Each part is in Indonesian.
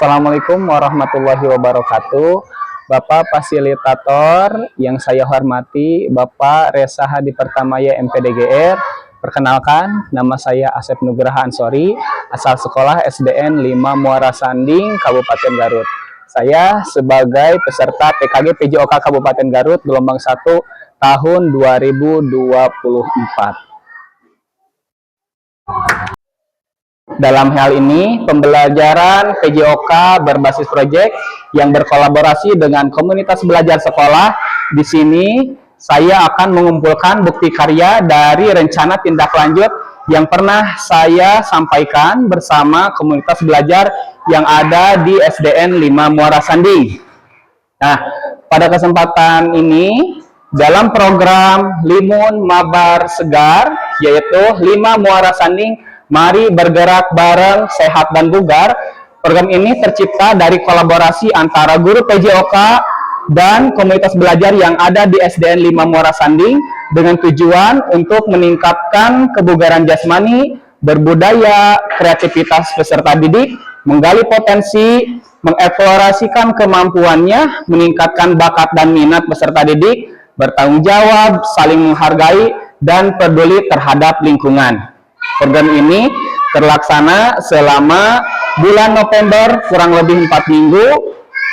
Assalamualaikum warahmatullahi wabarakatuh. Bapak fasilitator yang saya hormati, Bapak Reza Hadi Pertamaya MPDGR. Perkenalkan, nama saya Asep Nugraha Ansori, asal sekolah SDN 5 Muara Sanding, Kabupaten Garut. Saya sebagai peserta PKG PJOK Kabupaten Garut gelombang 1 tahun 2024. Dalam hal ini, pembelajaran PJOK berbasis proyek yang berkolaborasi dengan komunitas belajar sekolah. Di sini, saya akan mengumpulkan bukti karya dari rencana tindak lanjut yang pernah saya sampaikan bersama komunitas belajar yang ada di SDN 5 Muara Sanding. Nah, pada kesempatan ini, dalam program Limun Mabar Segar, yaitu 5 Muara Sanding, Mari Bergerak Bareng Sehat dan Bugar. Program ini tercipta dari kolaborasi antara guru PJOK dan komunitas belajar yang ada di SDN 5 Muara Sanding dengan tujuan untuk meningkatkan kebugaran jasmani, berbudaya, kreativitas peserta didik, menggali potensi, mengeksplorasikan kemampuannya, meningkatkan bakat dan minat peserta didik, bertanggung jawab, saling menghargai, dan peduli terhadap lingkungan. Program ini terlaksana selama bulan November kurang lebih 4 minggu.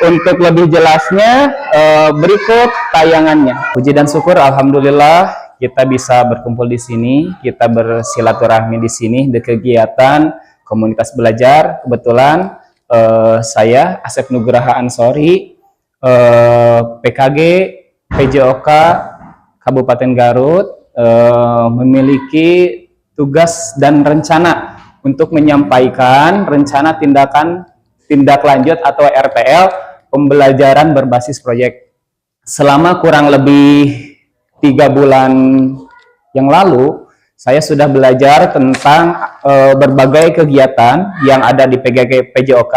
Untuk lebih jelasnya berikut tayangannya. Puji dan syukur alhamdulillah kita bisa berkumpul di sini, kita bersilaturahmi di sini di kegiatan komunitas belajar. Kebetulan saya Asep Nugraha Ansori, PKG PJOK Kabupaten Garut, memiliki tugas dan rencana untuk menyampaikan rencana tindak lanjut atau RTL pembelajaran berbasis proyek. Selama kurang lebih 3 bulan yang lalu, saya sudah belajar tentang berbagai kegiatan yang ada di PJOK,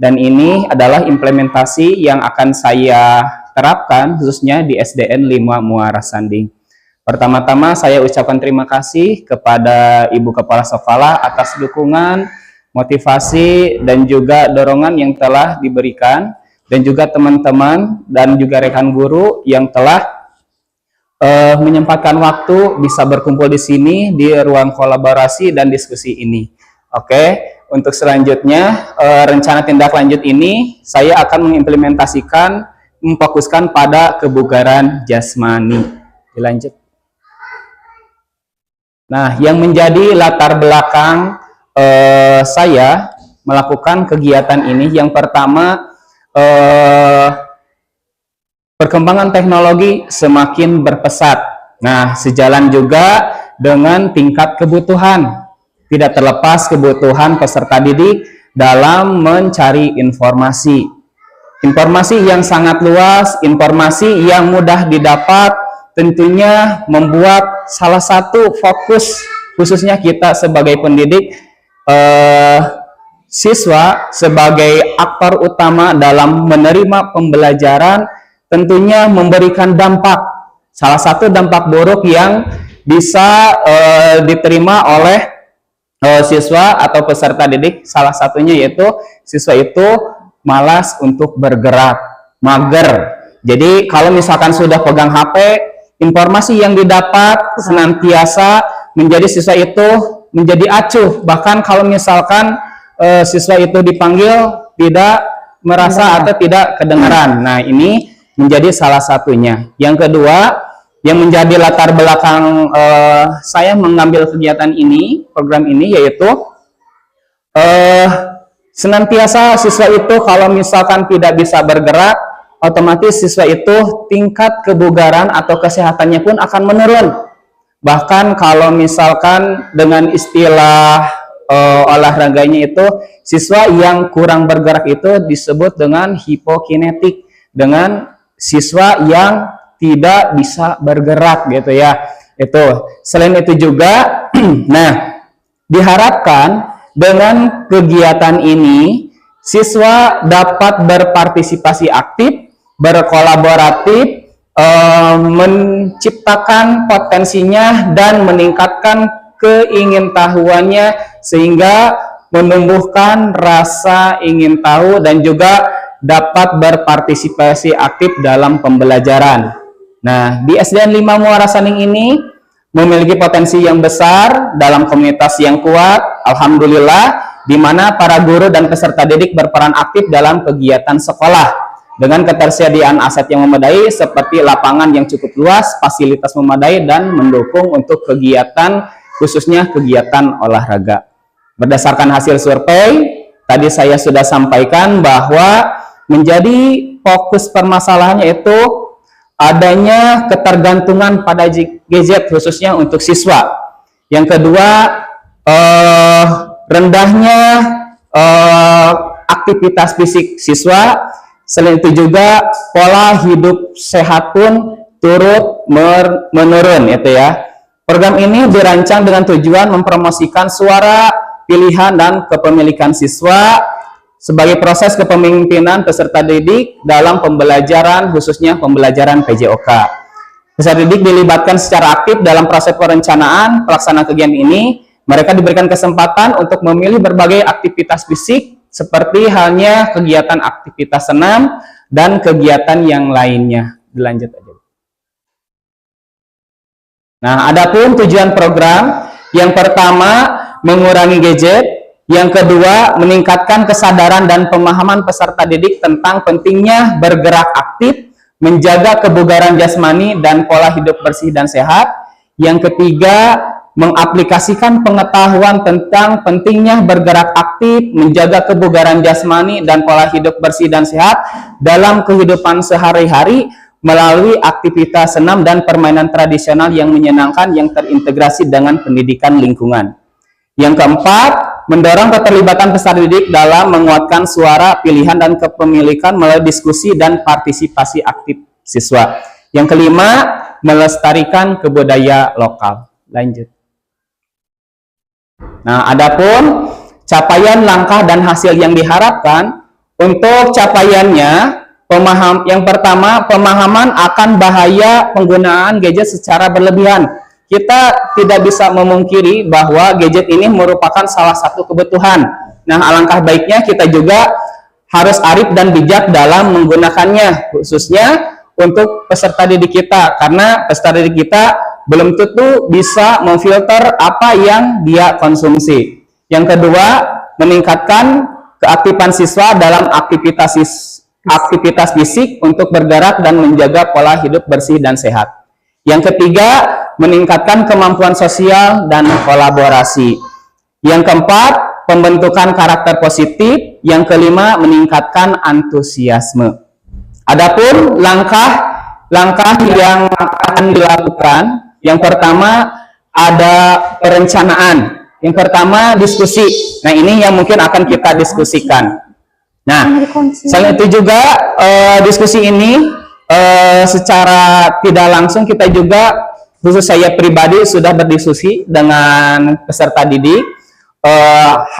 dan ini adalah implementasi yang akan saya terapkan khususnya di SDN 5 Muara Sanding. Pertama-tama saya ucapkan terima kasih kepada Ibu Kepala Sekolah atas dukungan, motivasi, dan juga dorongan yang telah diberikan, dan juga teman-teman dan juga rekan guru yang telah menyempatkan waktu bisa berkumpul di sini di ruang kolaborasi dan diskusi ini. Oke, untuk selanjutnya rencana tindak lanjut ini saya akan mengimplementasikan, memfokuskan pada kebugaran jasmani. Dilanjut. Nah, yang menjadi latar belakang saya melakukan kegiatan ini, yang pertama, perkembangan teknologi semakin berpesat. Nah, sejalan juga dengan tingkat kebutuhan. Tidak terlepas kebutuhan peserta didik dalam mencari informasi. Informasi yang sangat luas, informasi yang mudah didapat, tentunya membuat salah satu fokus khususnya kita sebagai pendidik, siswa sebagai aktor utama dalam menerima pembelajaran, tentunya memberikan dampak. Salah satu dampak buruk yang bisa diterima oleh siswa atau peserta didik, salah satunya yaitu siswa itu malas untuk bergerak, mager. Jadi kalau misalkan sudah pegang HP, informasi yang didapat senantiasa menjadi siswa itu menjadi acuh. Bahkan kalau misalkan siswa itu dipanggil tidak merasa atau tidak kedengaran. Nah, ini menjadi salah satunya. Yang kedua, yang menjadi latar belakang saya mengambil kegiatan ini, program ini, yaitu senantiasa siswa itu kalau misalkan tidak bisa bergerak, otomatis siswa itu tingkat kebugaran atau kesehatannya pun akan menurun. Bahkan kalau misalkan dengan istilah olahraganya itu, siswa yang kurang bergerak itu disebut dengan hipokinetik, dengan siswa yang tidak bisa bergerak gitu ya. Itu. Selain itu juga, nah, diharapkan dengan kegiatan ini siswa dapat berpartisipasi aktif, berkolaboratif, menciptakan potensinya dan meningkatkan keingintahuannya sehingga menumbuhkan rasa ingin tahu dan juga dapat berpartisipasi aktif dalam pembelajaran. Nah, di SDN 5 Muara Saning ini memiliki potensi yang besar dalam komunitas yang kuat, alhamdulillah, di mana para guru dan peserta didik berperan aktif dalam kegiatan sekolah dengan ketersediaan aset yang memadai seperti lapangan yang cukup luas, fasilitas memadai, dan mendukung untuk kegiatan, khususnya kegiatan olahraga. Berdasarkan hasil survei, tadi saya sudah sampaikan bahwa menjadi fokus permasalahannya itu adanya ketergantungan pada gadget khususnya untuk siswa. Yang kedua, rendahnya aktivitas fisik siswa. Selain itu juga pola hidup sehat pun turut menurun, itu ya. Program ini dirancang dengan tujuan mempromosikan suara, pilihan, dan kepemilikan siswa sebagai proses kepemimpinan peserta didik dalam pembelajaran, khususnya pembelajaran PJOK. Peserta didik dilibatkan secara aktif dalam proses perencanaan pelaksanaan kegiatan ini. Mereka diberikan kesempatan untuk memilih berbagai aktivitas fisik seperti halnya kegiatan aktivitas senam dan kegiatan yang lainnya. Dilanjut aja. Nah, adapun tujuan program, yang pertama mengurangi gadget, yang kedua meningkatkan kesadaran dan pemahaman peserta didik tentang pentingnya bergerak aktif, menjaga kebugaran jasmani dan pola hidup bersih dan sehat. Yang ketiga, mengaplikasikan pengetahuan tentang pentingnya bergerak aktif, menjaga kebugaran jasmani dan pola hidup bersih dan sehat dalam kehidupan sehari-hari melalui aktivitas senam dan permainan tradisional yang menyenangkan yang terintegrasi dengan pendidikan lingkungan. Yang keempat, mendorong keterlibatan peserta didik dalam menguatkan suara, pilihan, dan kepemilikan melalui diskusi dan partisipasi aktif siswa. Yang kelima, melestarikan kebudayaan lokal. Lanjut. Nah, adapun capaian langkah dan hasil yang diharapkan, untuk capaiannya, yang pertama, pemahaman akan bahaya penggunaan gadget secara berlebihan. Kita tidak bisa memungkiri bahwa gadget ini merupakan salah satu kebutuhan. Nah, alangkah baiknya kita juga harus arif dan bijak dalam menggunakannya, khususnya untuk peserta didik kita, karena peserta didik kita belum tentu bisa memfilter apa yang dia konsumsi. Yang kedua, meningkatkan keaktifan siswa dalam aktivitas fisik untuk bergerak dan menjaga pola hidup bersih dan sehat. Yang ketiga, meningkatkan kemampuan sosial dan kolaborasi. Yang keempat, pembentukan karakter positif. Yang kelima, meningkatkan antusiasme. Adapun langkah yang akan dilakukan, yang pertama ada perencanaan. Yang pertama diskusi. Nah, ini yang mungkin akan kita diskusikan. Nah, selain itu juga diskusi ini secara tidak langsung kita juga, khusus saya pribadi, sudah berdiskusi dengan peserta didik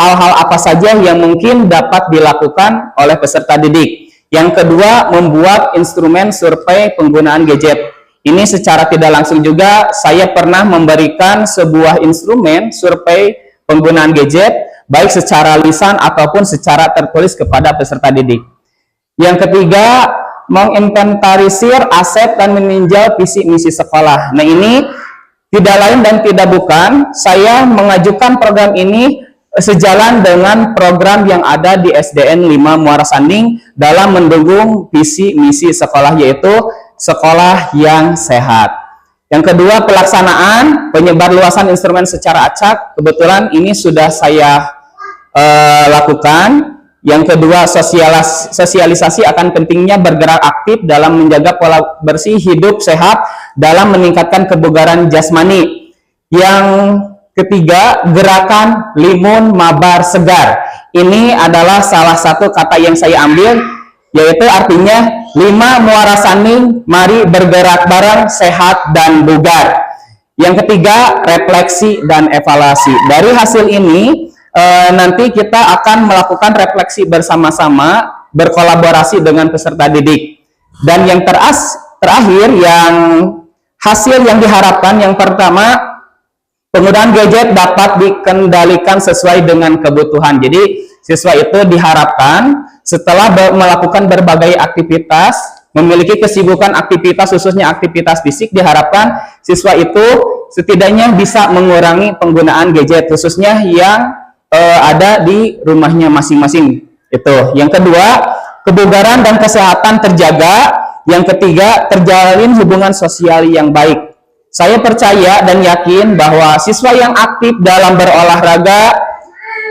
hal-hal apa saja yang mungkin dapat dilakukan oleh peserta didik. Yang kedua, membuat instrumen survei penggunaan gadget. Ini secara tidak langsung juga saya pernah memberikan sebuah instrumen survei penggunaan gadget, baik secara lisan ataupun secara tertulis kepada peserta didik. Yang ketiga, menginventarisir aset dan meninjau visi misi sekolah. Nah, ini tidak lain dan tidak bukan, saya mengajukan program ini sejalan dengan program yang ada di SDN 5 Muara Saning dalam mendukung visi misi sekolah, yaitu sekolah yang sehat. Yang kedua, pelaksanaan penyebarluasan instrumen secara acak. Kebetulan ini sudah saya lakukan. Yang kedua, sosialisasi akan pentingnya bergerak aktif dalam menjaga pola bersih hidup sehat dalam meningkatkan kebugaran jasmani. Yang ketiga, gerakan limun mabar segar. Ini adalah salah satu kata yang saya ambil, yaitu artinya 5 Muara Saning, mari bergerak bareng, sehat dan bugar. Yang ketiga, refleksi dan evaluasi. Dari hasil ini, nanti kita akan melakukan refleksi bersama-sama, berkolaborasi dengan peserta didik. Dan yang terakhir, yang hasil yang diharapkan, yang pertama, Penggunaan gadget dapat dikendalikan sesuai dengan kebutuhan. Jadi, siswa itu diharapkan setelah melakukan berbagai aktivitas, memiliki kesibukan aktivitas, khususnya aktivitas fisik, diharapkan siswa itu setidaknya bisa mengurangi penggunaan gadget, khususnya yang ada di rumahnya masing-masing. Itu. Yang kedua, kebugaran dan kesehatan terjaga. Yang ketiga, terjalin hubungan sosial yang baik. Saya percaya dan yakin bahwa siswa yang aktif dalam berolahraga,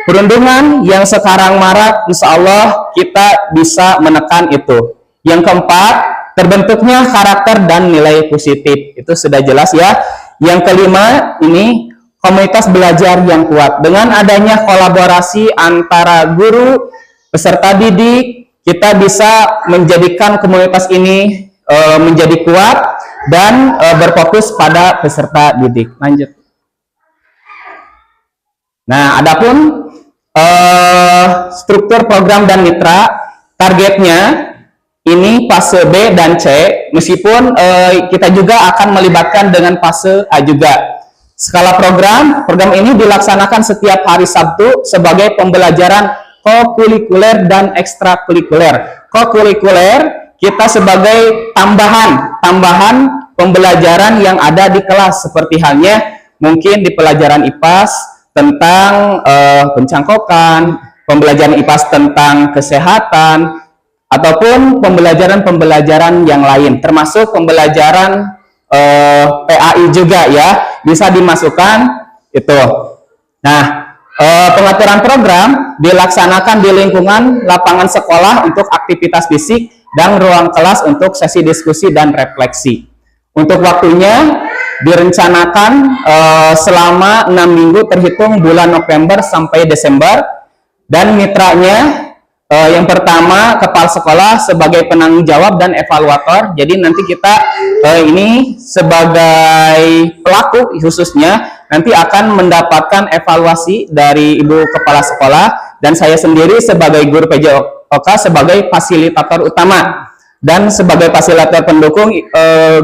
perundungan yang sekarang marak, insya Allah kita bisa menekan itu. Yang keempat, terbentuknya karakter dan nilai positif. Itu sudah jelas ya. Yang kelima, ini komunitas belajar yang kuat. Dengan adanya kolaborasi antara guru, peserta didik, kita bisa menjadikan komunitas ini menjadi kuat dan berfokus pada peserta didik. Lanjut. Nah, adapun struktur program dan mitra, targetnya ini fase B dan C, meskipun kita juga akan melibatkan dengan fase A juga. Skala program ini dilaksanakan setiap hari Sabtu sebagai pembelajaran kokurikuler dan ekstrakurikuler. Kokurikuler kita sebagai tambahan pembelajaran yang ada di kelas, seperti halnya mungkin di pelajaran IPAS tentang pencangkokan, pembelajaran IPAS tentang kesehatan, ataupun pembelajaran yang lain, termasuk pembelajaran PAI juga ya, bisa dimasukkan itu. Nah, pengaturan program dilaksanakan di lingkungan lapangan sekolah untuk aktivitas fisik dan ruang kelas untuk sesi diskusi dan refleksi. Untuk waktunya direncanakan selama 6 minggu terhitung bulan November sampai Desember, dan mitranya yang pertama kepala sekolah sebagai penanggung jawab dan evaluator. Jadi nanti kita ini sebagai pelaku khususnya nanti akan mendapatkan evaluasi dari ibu kepala sekolah, dan saya sendiri sebagai guru PJOK sebagai fasilitator utama, dan sebagai fasilitator pendukung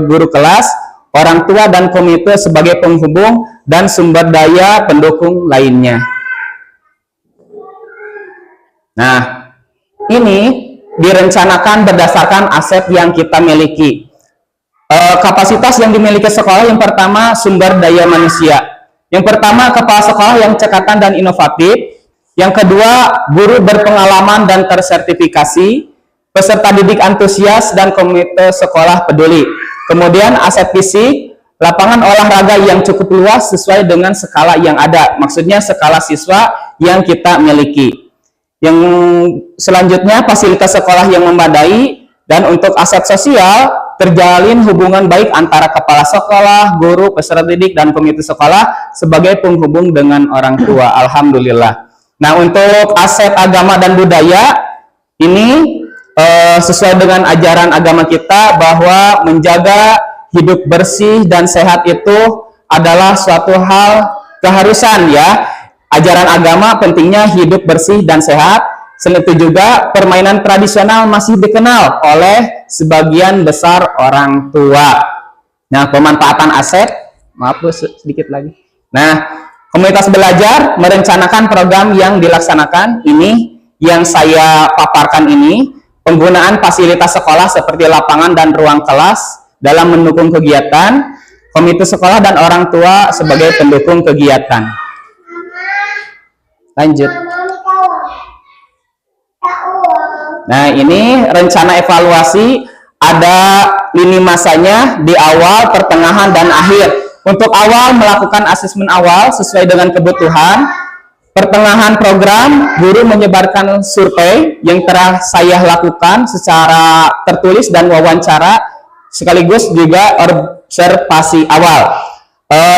guru kelas, orang tua dan komite sebagai penghubung dan sumber daya pendukung lainnya. Nah, ini direncanakan berdasarkan aset yang kita miliki. Kapasitas yang dimiliki sekolah, yang pertama sumber daya manusia. Yang pertama kepala sekolah yang cekatan dan inovatif. Yang kedua guru berpengalaman dan tersertifikasi, peserta didik antusias, dan komite sekolah peduli. Kemudian aset fisik, lapangan olahraga yang cukup luas sesuai dengan skala yang ada. Maksudnya skala siswa yang kita miliki. Yang selanjutnya fasilitas sekolah yang memadai, dan untuk aset sosial terjalin hubungan baik antara kepala sekolah, guru, peserta didik, dan komite sekolah sebagai penghubung dengan orang tua. Alhamdulillah. Nah, untuk aset agama dan budaya ini sesuai dengan ajaran agama kita bahwa menjaga hidup bersih dan sehat itu adalah suatu hal keharusan ya. Ajaran agama pentingnya hidup bersih dan sehat. Selain itu juga permainan tradisional masih dikenal oleh sebagian besar orang tua. Nah, pemanfaatan aset, maaf Bu, sedikit lagi. Nah, komunitas belajar merencanakan program yang dilaksanakan ini yang saya paparkan ini, penggunaan fasilitas sekolah seperti lapangan dan ruang kelas dalam mendukung kegiatan, komite sekolah dan orang tua sebagai pendukung kegiatan. Lanjut. Nah, ini rencana evaluasi, ada lini masanya di awal, pertengahan, dan akhir. Untuk awal melakukan asesmen awal sesuai dengan kebutuhan. Pertengahan program, guru menyebarkan survei yang telah saya lakukan secara tertulis dan wawancara, sekaligus juga observasi awal.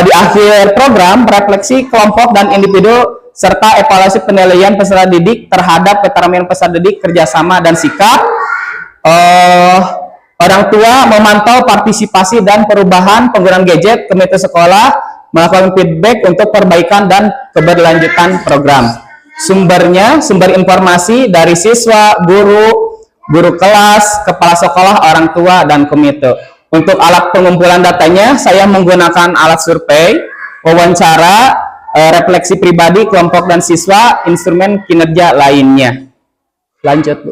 Di akhir program, refleksi kelompok dan individu serta evaluasi penilaian peserta didik terhadap keterampilan peserta didik, kerjasama, dan sikap. Orang tua memantau partisipasi dan perubahan penggunaan gadget, komite sekolah melakukan feedback untuk perbaikan dan keberlanjutan program. Sumbernya, sumber informasi dari siswa, guru kelas, kepala sekolah, orang tua, dan komite. Untuk alat pengumpulan datanya, saya menggunakan alat survei. wawancara, refleksi pribadi, kelompok dan siswa, instrumen kinerja lainnya. Lanjut, Bu.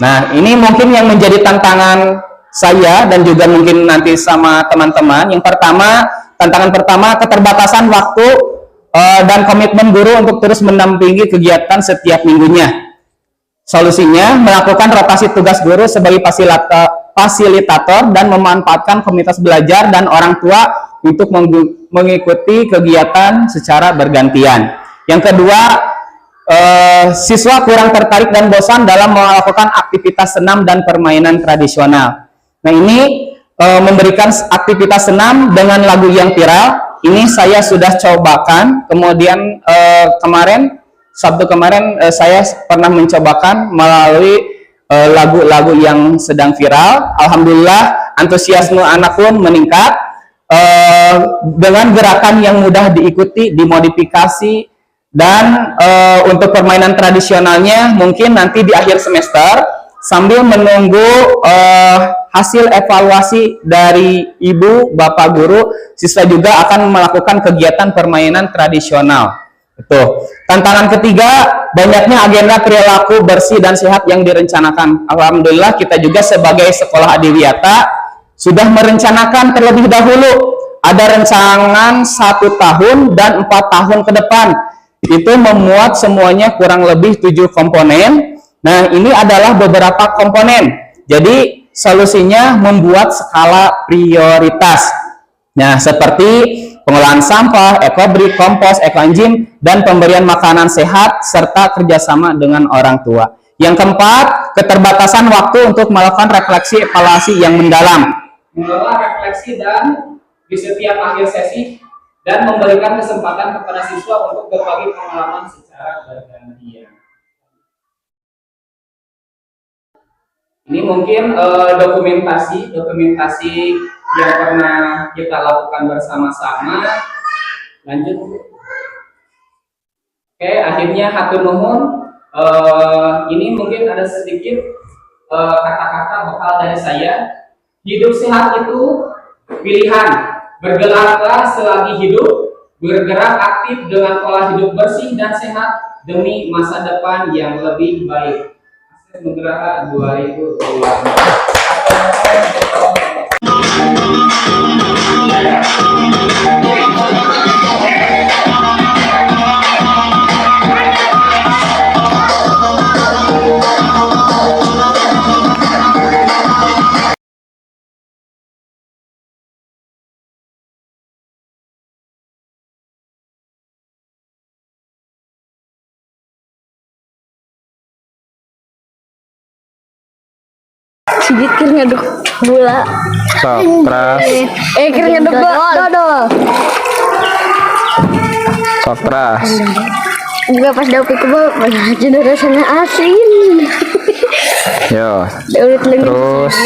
Nah, ini mungkin yang menjadi tantangan saya dan juga mungkin nanti sama teman-teman. Yang pertama, tantangan pertama, keterbatasan waktu dan komitmen guru untuk terus mendampingi kegiatan setiap minggunya. Solusinya, melakukan rotasi tugas guru sebagai fasilitator dan memanfaatkan komunitas belajar dan orang tua untuk mengikuti kegiatan secara bergantian. Yang kedua, siswa kurang tertarik dan bosan dalam melakukan aktivitas senam dan permainan tradisional. Nah, ini memberikan aktivitas senam dengan lagu yang viral. Ini saya sudah cobakan. Kemudian Sabtu kemarin saya pernah mencobakan melalui lagu-lagu yang sedang viral. Alhamdulillah, antusiasme anak pun meningkat dengan gerakan yang mudah diikuti, dimodifikasi. Dan untuk permainan tradisionalnya mungkin nanti di akhir semester sambil menunggu hasil evaluasi dari ibu bapak guru, siswa juga akan melakukan kegiatan permainan tradisional. Itu. Tantangan ketiga, banyaknya agenda perilaku bersih dan sehat yang direncanakan. Alhamdulillah kita juga sebagai sekolah adiwiyata sudah merencanakan terlebih dahulu. Ada rancangan 1 tahun dan 4 tahun ke depan. Itu memuat semuanya kurang lebih 7 komponen. Nah, ini adalah beberapa komponen. Jadi, solusinya membuat skala prioritas. Nah, seperti pengolahan sampah, ekobrik, kompos, ekoenzim, dan pemberian makanan sehat, serta kerjasama dengan orang tua. Yang keempat, keterbatasan waktu untuk melakukan refleksi evaluasi yang mendalam. Mengelola refleksi dan di setiap akhir sesi dan memberikan kesempatan kepada siswa untuk berbagi pengalaman secara bergantian. Ini mungkin dokumentasi yang pernah kita lakukan bersama-sama. Lanjut. Oke, akhirnya hatur nuhun. Ini mungkin ada sedikit kata-kata bekal dari saya. Hidup sehat itu pilihan. Bergeraklah selagi hidup, bergerak aktif dengan pola hidup bersih dan sehat demi masa depan yang lebih baik. Akses Nugraha 2024. Sigit kira ngaduk gula. Sokras. Kira ngaduk dodol. Sokras. Juga pas dapat ke bawah, malah jadi rasanya asin. Yo. Terus.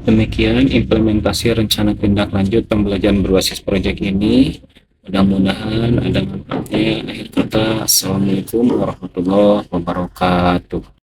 Demikian implementasi rencana tindak lanjut pembelajaran berbasis proyek ini. Mudah-mudahan ada manfaatnya. Akhir kata, Assalamualaikum warahmatullahi wabarakatuh.